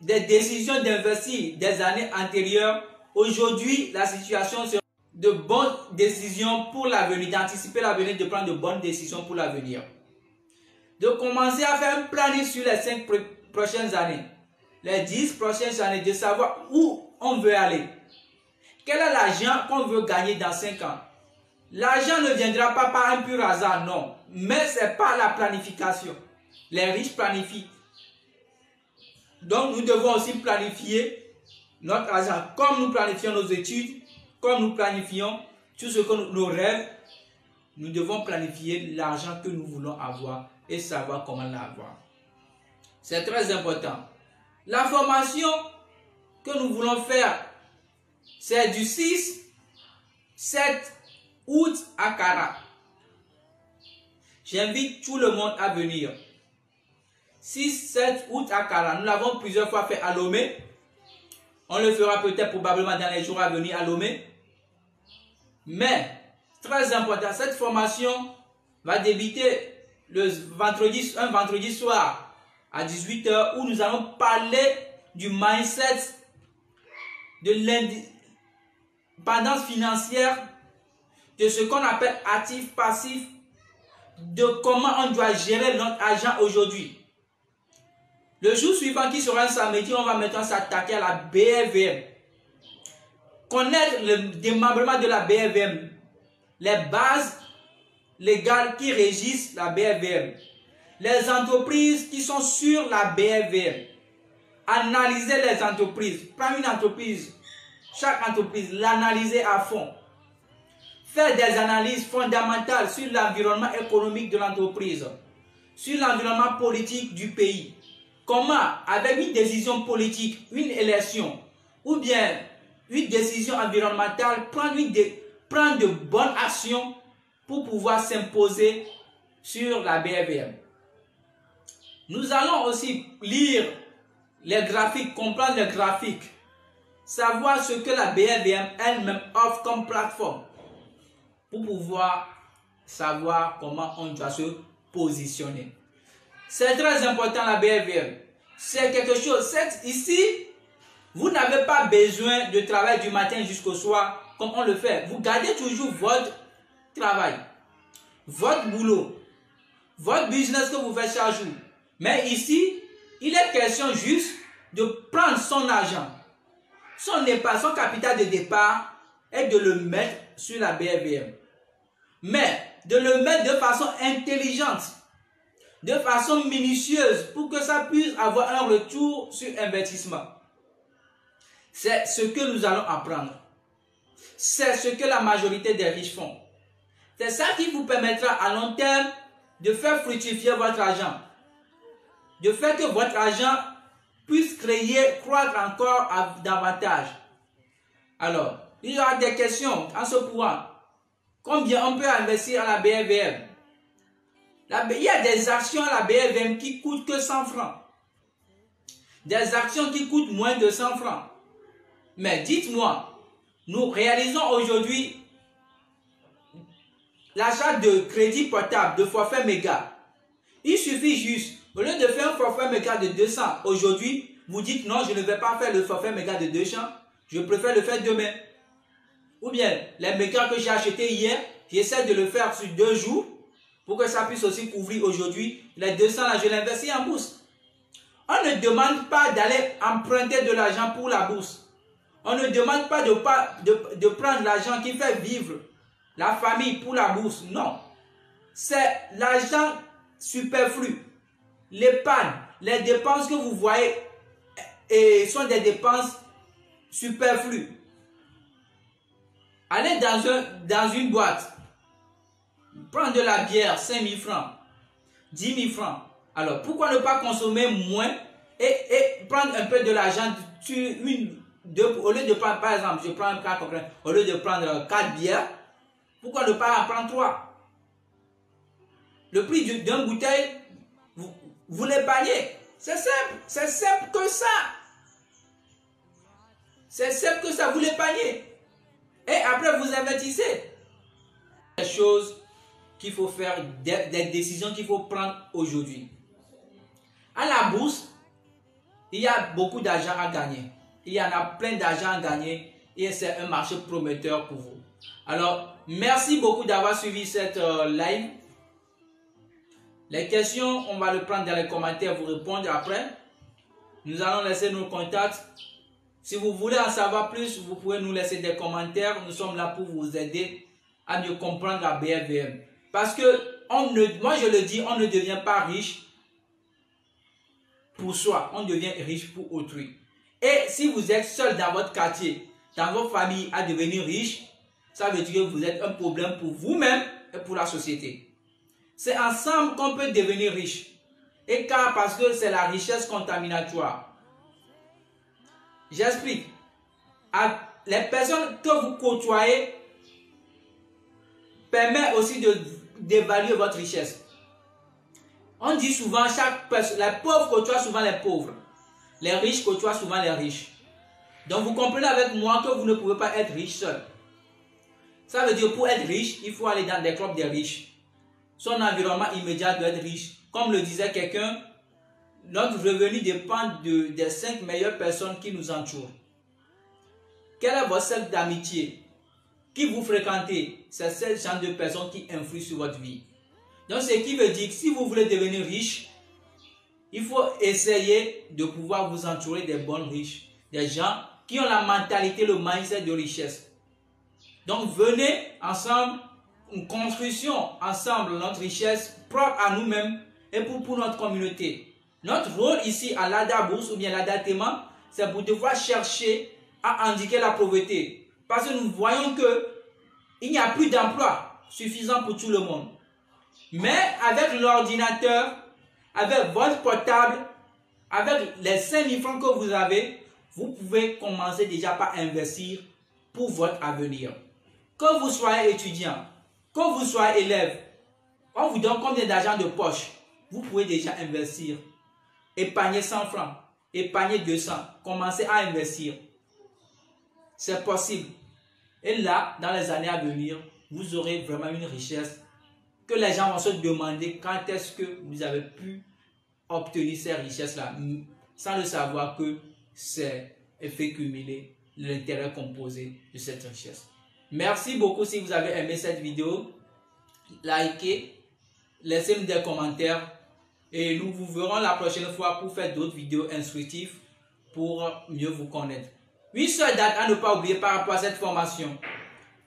[SPEAKER 1] des décisions d'investir des années antérieures, aujourd'hui la situation serait de bonnes décisions pour l'avenir, d'anticiper l'avenir, de prendre de bonnes décisions pour l'avenir. De commencer à faire un planning sur les 5 prochaines années, les 10 prochaines années, de savoir où on veut aller. Quel est l'argent qu'on veut gagner dans 5 ans? L'argent ne viendra pas par un pur hasard, non. Mais c'est par la planification. Les riches planifient. Donc nous devons aussi planifier notre argent comme nous planifions nos études. Comme nous planifions tout ce que nos rêves, nous devons planifier l'argent que nous voulons avoir et savoir comment l'avoir. C'est très important. La formation que nous voulons faire, c'est du 6-7 août à Kara. J'invite tout le monde à venir. 6-7 août à Kara. Nous l'avons plusieurs fois fait à Lomé. On le fera peut-être probablement dans les jours à venir à Lomé. Mais, très important, cette formation va débuter un vendredi soir à 18 h où nous allons parler du mindset, de l'indépendance financière, de ce qu'on appelle actif, passif, de comment on doit gérer notre argent aujourd'hui. Le jour suivant qui sera un samedi, on va maintenant s'attaquer à la BRVM. Connaître le démembrement de la BRVM, les bases légales qui régissent la BRVM, les entreprises qui sont sur la BRVM, analyser les entreprises, prendre une entreprise, chaque entreprise, l'analyser à fond, faire des analyses fondamentales sur l'environnement économique de l'entreprise, sur l'environnement politique du pays. Comment, avec une décision politique, une élection, ou bien une décision environnementale, prendre de bonnes actions pour pouvoir s'imposer sur la BRVM. Nous allons aussi lire les graphiques, comprendre les graphiques, savoir ce que la BRVM elle-même offre comme plateforme pour pouvoir savoir comment on doit se positionner. C'est très important la BRVM. C'est quelque chose. Ici, vous n'avez pas besoin de travailler du matin jusqu'au soir comme on le fait. Vous gardez toujours votre travail, votre boulot, votre business que vous faites chaque jour. Mais ici, il est question juste de prendre son argent, son épargne, son capital de départ et de le mettre sur la BRVM. Mais de le mettre de façon intelligente, de façon minutieuse pour que ça puisse avoir un retour sur investissement. C'est ce que nous allons apprendre. C'est ce que la majorité des riches font. C'est ça qui vous permettra à long terme de faire fructifier votre argent. De faire que votre argent puisse croître encore davantage. Alors, il y aura des questions en ce point. Combien on peut investir à la BRVM? Il y a des actions à la BRVM qui coûtent que 100 francs. Des actions qui coûtent moins de 100 francs. Mais dites-moi, nous réalisons aujourd'hui l'achat de crédit portable, de forfait méga. Il suffit juste, au lieu de faire un forfait méga de 200, aujourd'hui, vous dites non, je ne vais pas faire le forfait méga de 200, je préfère le faire demain. Ou bien, les mégas que j'ai achetés hier, j'essaie de le faire sur 2 jours, pour que ça puisse aussi couvrir aujourd'hui. Les 200 là, je l'investis en bourse. On ne demande pas d'aller emprunter de l'argent pour la bourse. On ne demande pas de prendre l'argent qui fait vivre la famille pour la bourse. Non. C'est l'argent superflu. L'épargne, les dépenses que vous voyez sont des dépenses superflues. Allez dans une boîte, prendre de la bière, 5 000 francs, 10 000 francs. Alors, pourquoi ne pas consommer moins et prendre un peu de l'argent au lieu de prendre, par exemple, je prends un cas concret, au lieu de prendre 4 bières, pourquoi ne pas en prendre 3? Le prix d'une bouteille, vous l'épargnez. C'est simple que ça. C'est simple que ça, vous l'épargnez. Et après, vous investissez. Des choses qu'il faut faire, des décisions qu'il faut prendre aujourd'hui. À la bourse, il y a beaucoup d'argent à gagner. Il y en a plein d'argent à gagner et c'est un marché prometteur pour vous. Alors, merci beaucoup d'avoir suivi cette live. Les questions, on va le prendre dans les commentaires, vous répondre après. Nous allons laisser nos contacts. Si vous voulez en savoir plus, vous pouvez nous laisser des commentaires. Nous sommes là pour vous aider à mieux comprendre la BRVM. Parce que, moi je le dis, on ne devient pas riche pour soi. On devient riche pour autrui. Et si vous êtes seul dans votre quartier, dans votre famille à devenir riche, ça veut dire que vous êtes un problème pour vous-même et pour la société. C'est ensemble qu'on peut devenir riche. Et parce que c'est la richesse contaminatoire. J'explique. Les personnes que vous côtoyez permettent aussi d'évaluer votre richesse. On dit souvent, les pauvres côtoient souvent les pauvres. Les riches côtoient souvent les riches. Donc vous comprenez avec moi que vous ne pouvez pas être riche seul. Ça veut dire pour être riche, il faut aller dans des clubs des riches. son environnement immédiat doit être riche. Comme le disait quelqu'un, notre revenu dépend des 5 meilleures personnes qui nous entourent. Quel est votre cercle d'amitié? Qui vous fréquentez? C'est ce genre de personnes qui influent sur votre vie. Donc, ce qui veut dire que si vous voulez devenir riche, il faut essayer de pouvoir vous entourer des bons riches, des gens qui ont la mentalité, le mindset de richesse. Donc, venez ensemble, une construction ensemble, notre richesse propre à nous-mêmes et pour notre communauté. Notre rôle ici à l'ADA Bourse ou bien l'ADA Tema, c'est pour devoir chercher à indiquer la pauvreté. Parce que nous voyons qu'il n'y a plus d'emploi suffisant pour tout le monde. Mais avec l'ordinateur, avec votre portable, avec les 5 000 francs que vous avez, vous pouvez commencer déjà par investir pour votre avenir. Que vous soyez étudiant, que vous soyez élève, on vous donne combien d'argent de poche, vous pouvez déjà investir. Épargnez 100 francs, épargnez 200, commencez à investir. C'est possible. Et là, dans les années à venir, vous aurez vraiment une richesse que les gens vont se demander quand est-ce que vous avez pu obtenir ces richesses-là, sans le savoir que c'est effet cumulé, l'intérêt composé de cette richesse. Merci beaucoup si vous avez aimé cette vidéo. Likez, laissez-nous des commentaires et nous vous verrons la prochaine fois pour faire d'autres vidéos instructives pour mieux vous connaître. Une seule date à ne pas oublier par rapport à cette formation.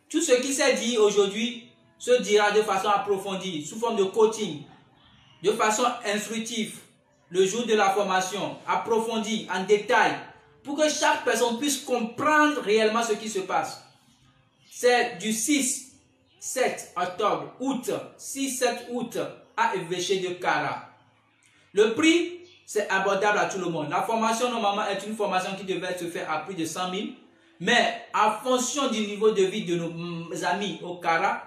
[SPEAKER 1] Tout ce qui s'est dit aujourd'hui se dira de façon approfondie, sous forme de coaching, de façon instructive, le jour de la formation, approfondie, en détail, pour que chaque personne puisse comprendre réellement ce qui se passe. C'est du 6, 7 octobre, août, 6-7 août à évêché de Kara. Le prix, c'est abordable à tout le monde. La formation, normalement, est une formation qui devait se faire à plus de 100 000. Mais en fonction du niveau de vie de nos amis au Kara,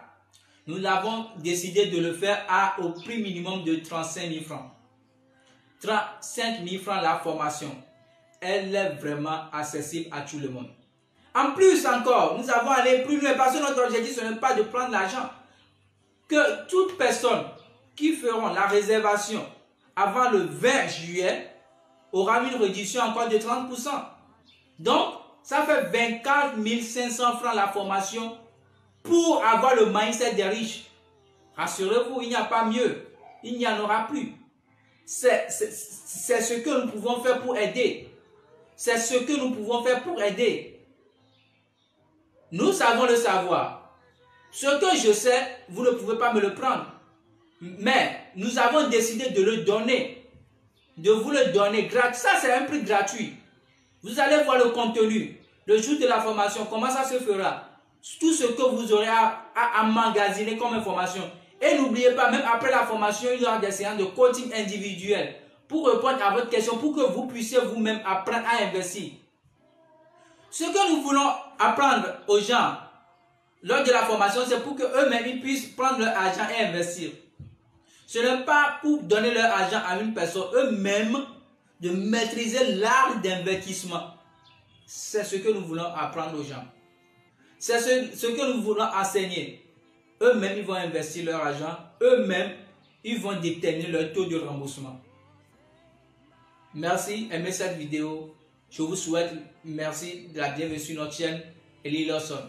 [SPEAKER 1] nous avons décidé de le faire au prix minimum de 35 000 francs. 35 000 francs la formation. Elle est vraiment accessible à tout le monde. En plus encore, nous avons allé plus loin parce que notre objectif, ce n'est pas de prendre l'argent. Que toute personne qui feront la réservation avant le 20 juillet aura une réduction encore de 30%. Donc, ça fait 24 500 francs la formation pour avoir le mindset des riches. Rassurez-vous, il n'y a pas mieux. Il n'y en aura plus. C'est ce que nous pouvons faire pour aider. C'est ce que nous pouvons faire pour aider. Nous savons le savoir. Ce que je sais, vous ne pouvez pas me le prendre. Mais nous avons décidé de le donner. De vous le donner gratuit. Ça, c'est un prix gratuit. Vous allez voir le contenu. Le jour de la formation, comment ça se fera. Tout ce que vous aurez à emmagasiner comme information. Et n'oubliez pas, même après la formation, il y aura des séances de coaching individuel pour répondre à votre question, pour que vous puissiez vous-même apprendre à investir. Ce que nous voulons apprendre aux gens lors de la formation, c'est pour qu'eux-mêmes puissent prendre leur argent et investir. Ce n'est pas pour donner leur argent à une personne, eux-mêmes, de maîtriser l'art d'investissement. C'est ce que nous voulons apprendre aux gens. C'est ce que nous voulons enseigner. Eux-mêmes, ils vont investir leur argent. Eux-mêmes, ils vont déterminer leur taux de remboursement. Merci, aimez cette vidéo. Je vous souhaite merci de la bienvenue sur notre chaîne Eli Lawson.